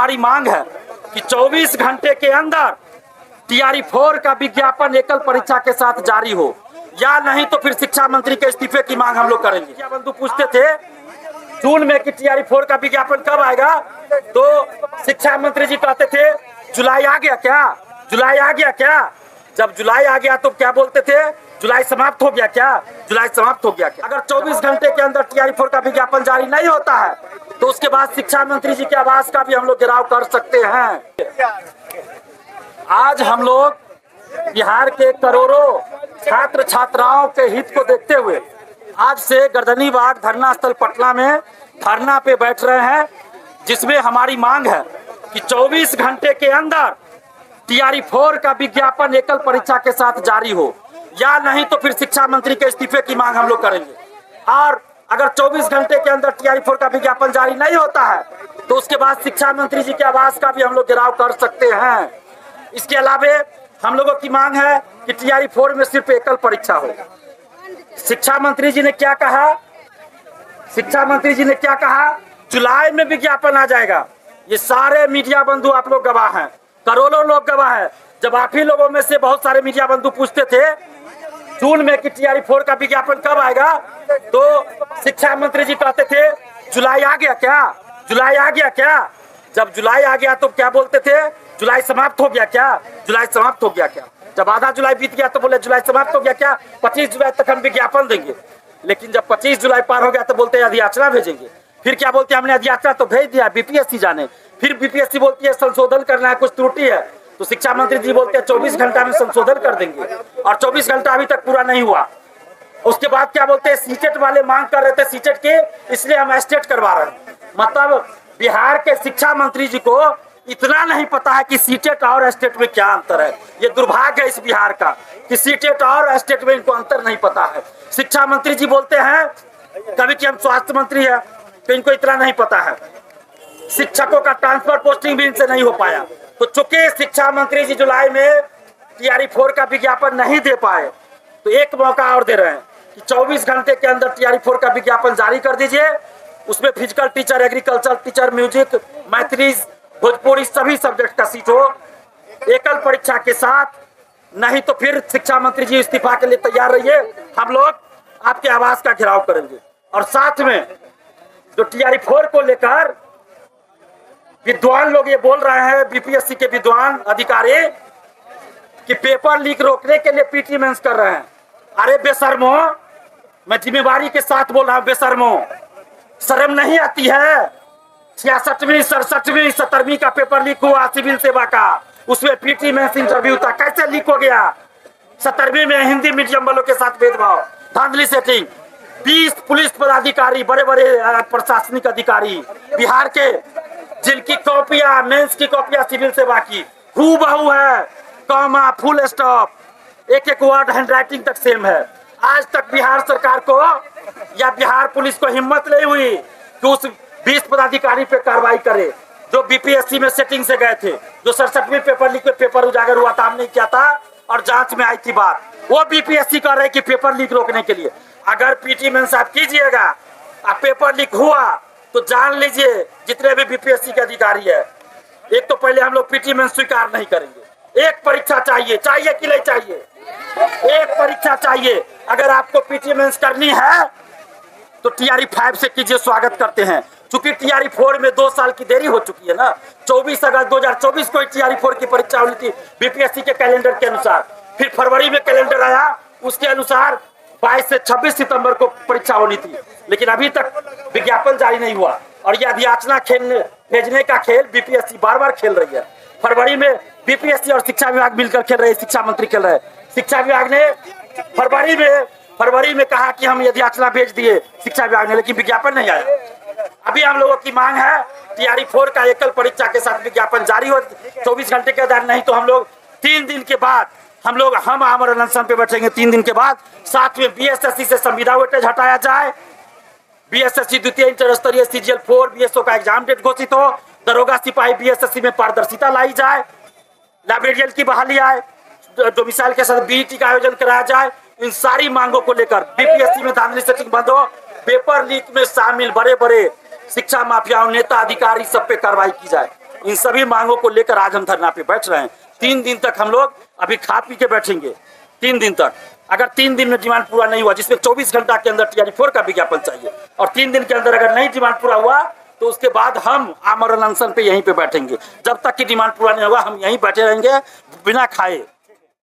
हमारी मांग है कि 24 घंटे के अंदर टीआरई 4 का विज्ञापन एकल परीक्षा के साथ जारी हो, या नहीं तो फिर शिक्षा मंत्री के इस्तीफे की मांग हम लोग करेंगे। क्या बंधु पूछते थे जून में कि टीआरई 4 का विज्ञापन कब आएगा, तो शिक्षा मंत्री जी कहते थे जुलाई आ गया क्या, जुलाई आ गया क्या। जब जुलाई आ गया तो क्या बोलते थे, जुलाई समाप्त हो गया क्या, जुलाई समाप्त हो गया क्या। अगर 24 घंटे के अंदर टीआरई 4 का विज्ञापन जारी नहीं होता है तो उसके बाद शिक्षा मंत्री जी के आवास का भी हम लोग घेराव कर सकते हैं। आज हम लोग बिहार के करोड़ों छात्र छात्राओं के हित को देखते हुए आज से गर्दनीबाग धरना स्थल पटना में धरना पे बैठ रहे हैं, जिसमें हमारी मांग है कि 24 घंटे के अंदर टीआरई 4 का विज्ञापन एकल परीक्षा के साथ जारी हो, या नहीं तो फिर शिक्षा मंत्री के इस्तीफे की मांग हम लोग करेंगे। और अगर 24 घंटे के अंदर टीआरई 4 का विज्ञापन जारी नहीं होता है तो उसके बाद शिक्षा मंत्री जी के आवास का भी हम लोग घेराव कर सकते हैं। इसके अलावा हम लोगों की मांग है कि टीआरई 4 में सिर्फ एकल परीक्षा हो। शिक्षा मंत्री जी ने क्या कहा, शिक्षा मंत्री जी ने क्या कहा, जुलाई में विज्ञापन आ जाएगा। ये सारे मीडिया बंधु आप लोग गवाह हैं, करोड़ों लोग गवाह हैं। जब आप ही लोगों में से बहुत सारे मीडिया बंधु पूछते थे जून में कि टीआरई 4 का विज्ञापन कब आएगा, तो शिक्षा मंत्री जी कहते थे जुलाई आ गया क्या, जुलाई आ गया क्या। जब जुलाई आ गया तो क्या बोलते थे, जुलाई समाप्त हो गया क्या, जुलाई समाप्त हो गया क्या। जब आधा जुलाई बीत गया तो बोले जुलाई समाप्त हो गया क्या, 25 जुलाई तक हम विज्ञापन देंगे। लेकिन जब 25 जुलाई पार हो गया तो बोलते हैं अधियाचना भेजेंगे। फिर क्या बोलते हैं, हमने अधियाचना तो भेज दिया, बीपीएससी जाने। फिर बीपीएससी बोलती है संशोधन करना है, कुछ त्रुटि है, तो शिक्षा मंत्री जी बोलते हैं 24 घंटा में संशोधन कर देंगे, और 24 घंटा अभी तक पूरा नहीं हुआ। उसके बाद क्या बोलते हैं, सीटेट वाले मांग कर रहे थे सीटेट के, इसलिए हम एस्टेट करवा रहे हैं। मतलब बिहार के शिक्षा मंत्री जी को इतना नहीं पता है कि सीटेट और एस्टेट में क्या अंतर है। ये दुर्भाग्य है इस बिहार का कि सीटेट और एस्टेट में इनको अंतर नहीं पता है। शिक्षा मंत्री जी बोलते हैं कभी कि हम स्वास्थ्य मंत्री है, तो इनको इतना नहीं पता है। शिक्षकों का ट्रांसफर पोस्टिंग भी इनसे नहीं हो पाया। तो चूंकि शिक्षा मंत्री जी जुलाई में टीआरई 4 का विज्ञापन नहीं दे पाए, तो एक मौका और दे रहे हैं कि 24 घंटे के अंदर टीआरई 4 का विज्ञापन जारी कर दीजिए। उसमें physical teacher, agriculture teacher, music, Maithili, Bhojpuri सभी सब्जेक्ट का सीट हो एकल परीक्षा के साथ। नहीं तो फिर शिक्षा मंत्री जी इस्तीफा के लिए तैयार रहिए, हम लोग आपके आवास का घेराव करेंगे। और साथ में जो टीआरई 4 को लेकर विद्वान लोग ये बोल रहे हैं, बीपीएससी के विद्वान अधिकारी, कि पेपर लीक रोकने के लिए पीटी मेंस कर रहे हैं। अरे बेशर्मो, मैं जिम्मेवारी के साथ बोल रहा हूं, बेशर्मो, शर्म नहीं आती है। 66वीं 67वीं 70वीं का पेपर लीक हुआ सिविल सेवा का, उसमें पीटी मेंस इंटरव्यू था, कैसे लीक हो गया। 70वीं में हिंदी मीडियम वालों के साथ भेदभाव, धांधली सेटिंग। 20 पुलिस पदाधिकारी, बड़े बड़े प्रशासनिक अधिकारी बिहार के, जिनकी कॉपियां, मेंस की कॉपियां सिविल सेवा की हूबहू है, कॉमा, फुल स्टॉप, एक एक वर्ड हैंडराइटिंग तक सेम है। आज तक बिहार सरकार को या बिहार पुलिस को हिम्मत नहीं हुई कि उस 20 पदाधिकारी पे कार्रवाई करे जो बीपीएससी में सेटिंग से गए थे, जो 67वीं पेपर लीक में पेपर उजागर हुआ था, हमने किया था और जांच में आई थी बात। वो बीपीएससी कर रहे कि पेपर लीक रोकने के लिए। अगर पीटी मेंस आप कीजिएगा, आप पेपर लीक हुआ तो जान लीजिए जितने भी बीपीएससी के अधिकारी है, एक तो पहले हम लोग पीटी मेंस स्वीकार नहीं करेंगे। एक परीक्षा चाहिए, चाहिए कि नहीं चाहिए, एक परीक्षा चाहिए। अगर आपको पीटी मेंस करनी है तो टीआरई 5 से कीजिए, स्वागत करते हैं। चूंकि टीआरई 4 में 2 साल की देरी हो चुकी है ना, 24 अगस्त 2024 को टीआरई 4 की परीक्षा होनी थी बीपीएससी के कैलेंडर के अनुसार। फिर फरवरी में कैलेंडर आया, उसके अनुसार 22 से 26 सितंबर को परीक्षा होनी थी, लेकिन अभी तक विज्ञापन जारी नहीं हुआ। और यह अधियाचना भेजने का खेल बीपीएससी बार बार खेल रही है। फरवरी में बीपीएससी और शिक्षा विभाग मिलकर खेल रहे, शिक्षा मंत्री खेल रहे। शिक्षा विभाग ने फरवरी में कहा कि हम अधियाचना भेज दिए शिक्षा विभाग ने, लेकिन विज्ञापन नहीं आया। अभी हम लोगों की मांग है टीआरई 4 का एकल परीक्षा के साथ विज्ञापन जारी हो 24 घंटे के अंदर, नहीं तो हम लोग 3 दिन के बाद हम आमर अनशन पे बैठेंगे। 3 दिन के बाद साथ में बीएसएससी से संविदा वेटेज हटाया जाए, बीएसएससी द्वितीय इंटर स्तरीय सीजीएल 4 बीएसओ का एग्जाम डेट घोषित हो, दरोगा सिपाही बीएसएससी में पारदर्शिता लाई जाए, लाइब्रेरियन की बहाली आए, डोमिसाइल के साथ बीईटी का आयोजन कराया जाए। इन सारी मांगों को लेकर बीपीएससी में धांधली सेटिंग बंद हो, पेपर लीक में शामिल बड़े बड़े शिक्षा माफियाओं, नेता, अधिकारी सब पे कार्रवाई की जाए। इन सभी मांगों को लेकर आज हम धरना पे बैठ रहे हैं। 3 दिन तक हम लोग अभी खा पी के बैठेंगे। 3 दिन तक अगर 3 दिन में डिमांड पूरा नहीं हुआ, जिसमें 24 घंटा के अंदर TRE-4 का विज्ञापन चाहिए, और 3 दिन के अंदर अगर नहीं डिमांड पूरा हुआ तो उसके बाद हम आमरण अनशन पे यहीं पे बैठेंगे। जब तक कि डिमांड पूरा नहीं होगा हम यहीं बैठे रहेंगे बिना खाए।